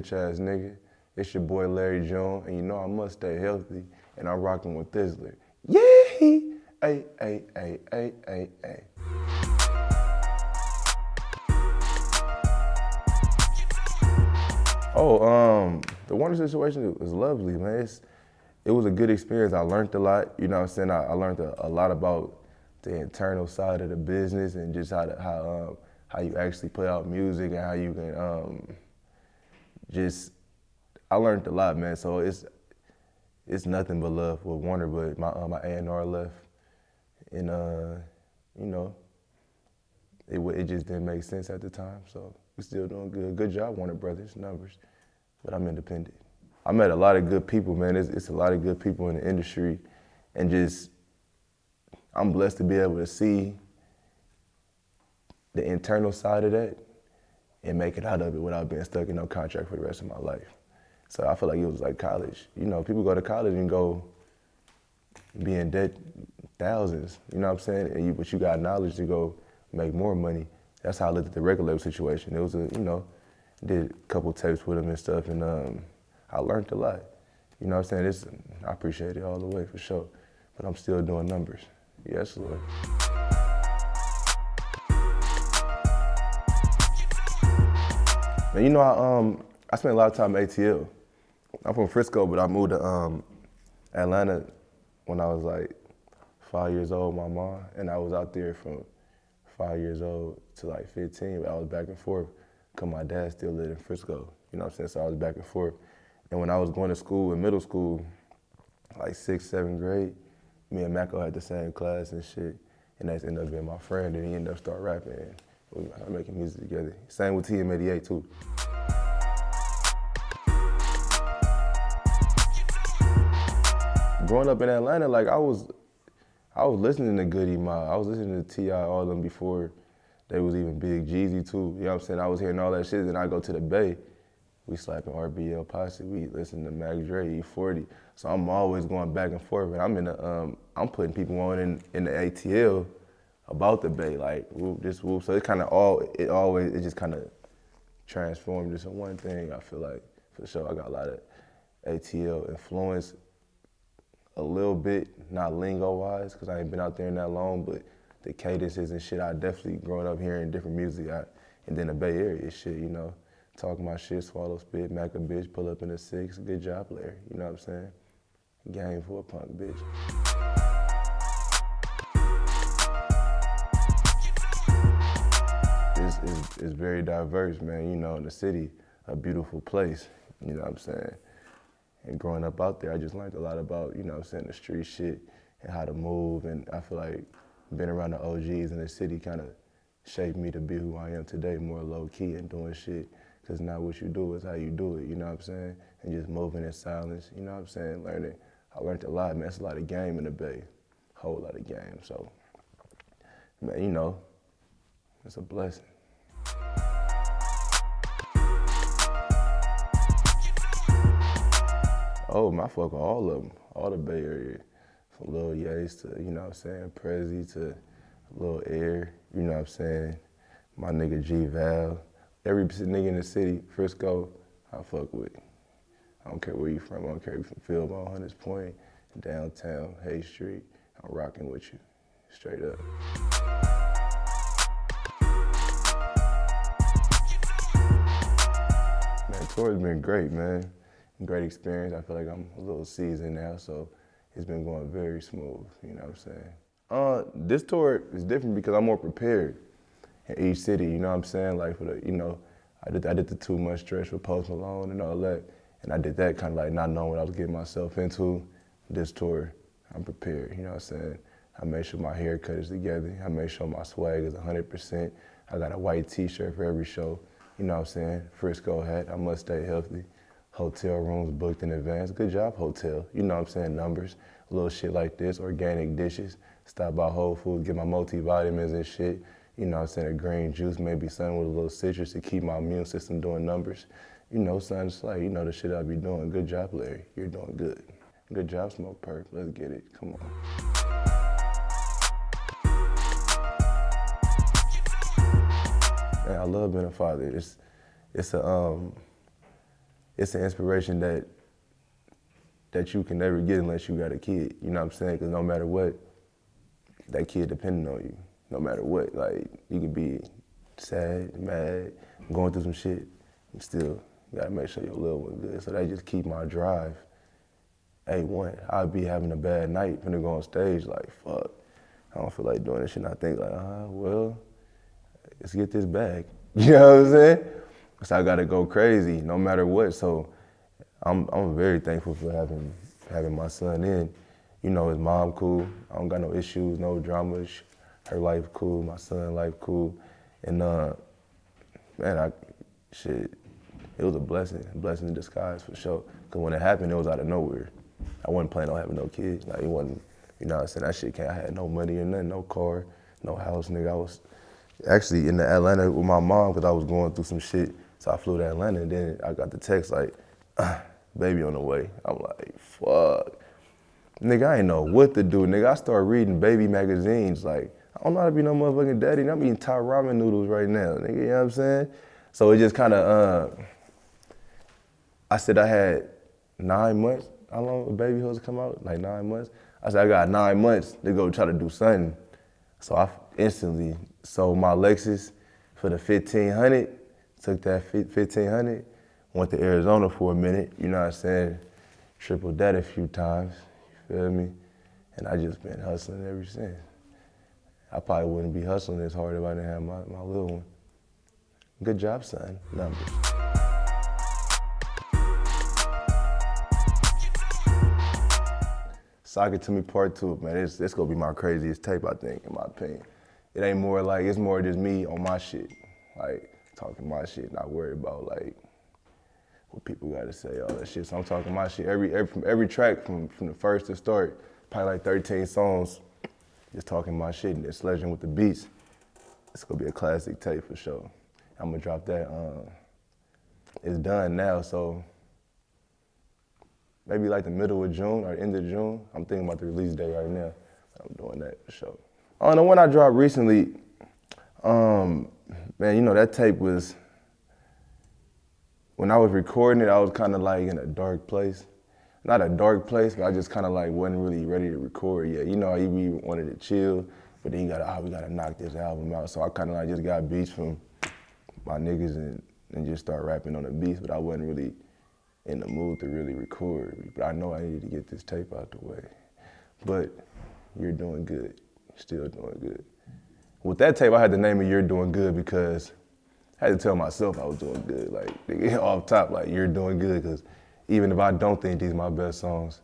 bitch ass nigga. It's your boy Larry June, and you know I must stay healthy, and I'm rocking with Thizzler. Yeah! Ay, ay, ay, ay, ay, ay. Oh, the Warner situation was lovely, man. It was a good experience. I learned a lot, you know what I'm saying? I learned a lot about the internal side of the business and just how you actually put out music and how you can I learned a lot, man. So it's nothing but love with Warner, but my A&R left, and you know, it just didn't make sense at the time. So we're still doing good. Good job, Warner Brothers, numbers, but I'm independent. I met a lot of good people, man. It's a lot of good people in the industry, and I'm blessed to be able to see the internal side of that and make it out of it without being stuck in no contract for the rest of my life. So I feel like it was like college. You know, people go to college and go be in debt thousands, you know what I'm saying? But you got knowledge to go make more money. That's how I looked at the record label situation. It was did a couple tapes with him and stuff, and I learned a lot. You know what I'm saying? I appreciate it all the way for sure, but I'm still doing numbers. Yes, Lord. Man, you know, I spent a lot of time at ATL. I'm from Frisco, but I moved to Atlanta when I was like 5 years old with my mom, and I was out there from 5 years old to like 15, but I was back and forth because my dad still lived in Frisco, you know what I'm saying? So I was back and forth. And when I was going to school, in middle school, like 6th, 7th grade, me and Maco had the same class and shit, and that ended up being my friend, and he ended up starting rapping, and we were making music together. Same with TM88 too. Growing up in Atlanta, like I was listening to Goody Mob. I was listening to T.I., all of them before they was even big. Jeezy too, you know what I'm saying? I was hearing all that shit, and I go to the Bay, we slapping RBL Posse, we listen to Mac Dre, E40. So I'm always going back and forth, and I'm putting people on in the ATL about the Bay, like whoop this whoop. So it just kind of transformed into one thing. I feel like for sure I got a lot of ATL influence. A little bit, not lingo-wise, because I ain't been out there in that long, but the cadences and shit, I definitely growing up hearing different music. And then the Bay Area shit, you know, talking my shit, swallow spit, Mac a bitch, pull up in the 6, good job, Larry, you know what I'm saying? Game for a punk bitch. It's very diverse, man, you know, in the city, a beautiful place, you know what I'm saying? And growing up out there, I just learned a lot about, you know what I'm saying, the street shit and how to move. And I feel like being around the OGs in the city kind of shaped me to be who I am today, more low key and doing shit. Because not what you do is how you do it, you know what I'm saying? And just moving in silence, you know what I'm saying? Learning. I learned a lot, man. It's a lot of game in the Bay, whole lot of game. So, man, you know, it's a blessing. Oh, I fuck with all of them, all the Bay Area. From Lil Yates to, you know what I'm saying, Prezi to Lil Air, you know what I'm saying, my nigga G Val. Every nigga in the city, Frisco, I fuck with. I don't care where you from, I don't care if you from Philbone, Hunters Point, downtown, Hay Street, I'm rocking with you, straight up. Man, tour's been great, man. Great experience. I feel like I'm a little seasoned now, so it's been going very smooth, you know what I'm saying? This tour is different because I'm more prepared in each city, you know what I'm saying? Like for the, you know, I did the Too Much stretch with Post Malone and all that, and I did that kind of like not knowing what I was getting myself into. This tour, I'm prepared, you know what I'm saying? I made sure my haircut is together. I made sure my swag is 100%. I got a white t-shirt for every show, you know what I'm saying? Frisco hat, I must stay healthy. Hotel rooms booked in advance. Good job, hotel. You know what I'm saying, numbers. Little shit like this, organic dishes. Stop by Whole Foods, get my multivitamins and shit. You know what I'm saying, a green juice, maybe something with a little citrus to keep my immune system doing numbers. You know, son, it's like, you know the shit I be doing. Good job, Larry. You're doing good. Good job, SMOKEPURPP. Let's get it. Come on. Man, I love being a father. It's a it's an inspiration that you can never get unless you got a kid. You know what I'm saying? Because no matter what, that kid depending on you. No matter what, like you could be sad, mad, going through some shit, you still gotta make sure your little one good. So that just keep my drive. A1, I'd be having a bad night when I go on stage, like, fuck, I don't feel like doing this shit. And I think like, well, let's get this bag. You know what I'm saying? So I gotta go crazy no matter what. So I'm very thankful for having my son in. You know, his mom cool. I don't got no issues, no dramas. Her life cool, my son life cool. And man, it was a blessing in disguise for sure. Cause when it happened, it was out of nowhere. I wasn't planning on having no kids. Like it wasn't, you know what I'm saying? That shit came, I had no money or nothing, no car, no house, nigga. I was actually in Atlanta with my mom cause I was going through some shit. So I flew to Atlanta and then I got the text like, baby on the way. I'm like, fuck. Nigga, I ain't know what to do. Nigga, I started reading baby magazines. Like, I don't know how to be no motherfucking daddy. I'm eating Thai ramen noodles right now, nigga, you know what I'm saying? So it just kind of, I said I had 9 months. How long a baby supposed to come out? Like 9 months? I said I got 9 months to go try to do something. So I instantly sold my Lexus for the 1,500, took that 1,500, went to Arizona for a minute, you know what I'm saying? Tripled that a few times, you feel me? And I just been hustling ever since. I probably wouldn't be hustling as hard if I didn't have my little one. Good job, son. Numbers. Sock It To Me Part 2, man, it's gonna be my craziest tape, I think, in my opinion. It ain't more like, it's more just me on my shit. Like, talking my shit, not worried about like, what people gotta say, all that shit. So I'm talking my shit, from every track, from the first to start, probably like 13 songs, just talking my shit and then Sledgren with the beats. It's gonna be a classic tape for sure. I'm gonna drop that, it's done now, so maybe like the middle of June or end of June. I'm thinking about the release date right now. I'm doing that for sure. The one I dropped recently, man, you know, that tape was, when I was recording it, I was kind of like in a dark place. Not a dark place, but I just kind of like wasn't really ready to record yet. You know, we wanted to chill, but then we gotta knock this album out. So I kind of like just got beats from my niggas and just start rapping on the beats, but I wasn't really in the mood to really record. But I know I needed to get this tape out the way. But you're doing good, still doing good. With that tape, I had to name it You're Doing Good because I had to tell myself I was doing good. Like, off top, like, you're doing good, because even if I don't think these are my best songs,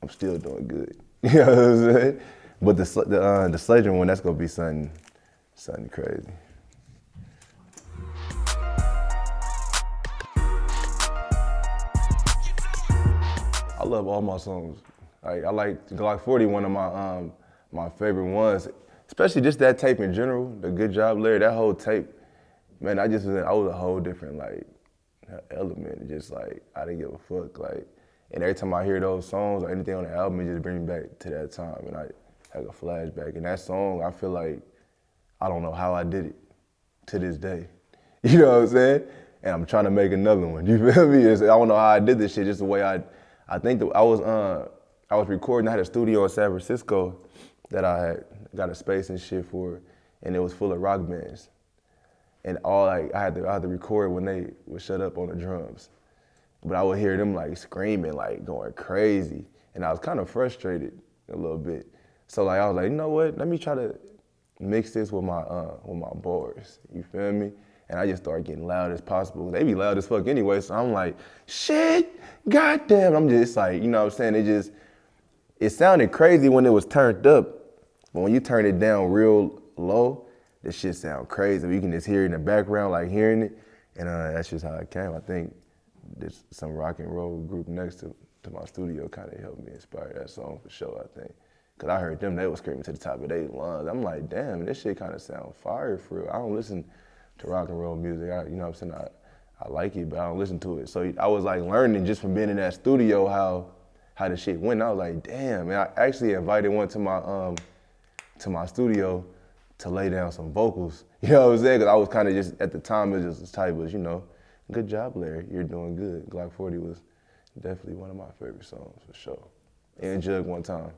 I'm still doing good. You know what I'm saying? But the Sledgren one, that's gonna be something crazy. I love all my songs. I like GLOCK 40, one of my favorite ones, especially just that tape in general, the Good Job Larry, that whole tape. Man, I was a whole different like element. Just like, I didn't give a fuck. Like, and every time I hear those songs or anything on the album, it just brings me back to that time. And I have a flashback. And that song, I feel like, I don't know how I did it to this day. You know what I'm saying? And I'm trying to make another one. You feel me? I don't know how I did this shit, just the way I think that I was recording. I had a studio in San Francisco that I had got a space and shit for, and it was full of rock bands. And I had to record when they would shut up on the drums. But I would hear them like screaming, like going crazy. And I was kind of frustrated a little bit. So like I was like, you know what? Let me try to mix this with my bars. You feel me? And I just started getting loud as possible. They be loud as fuck anyway, so I'm like, shit, goddamn. I'm just like, you know what I'm saying? It sounded crazy when it was turned up, but when you turn it down real low, this shit sound crazy. You can just hear it in the background, like hearing it, and that's just how it came. I think there's some rock and roll group next to my studio kind of helped me inspire that song for sure, I think. Cause I heard them, they were screaming to the top of their lungs. I'm like, damn, this shit kind of sound fire for real. I don't listen to rock and roll music. You know what I'm saying? I like it, but I don't listen to it. So I was like learning just from being in that studio how the shit went. And I was like, damn. And I actually invited one to my studio to lay down some vocals. You know what I'm saying? Cause I was kind of just, at the time, it was just as type as, you know, good job, Larry. You're doing good. Glock 40 was definitely one of my favorite songs for sure. And Jug one time.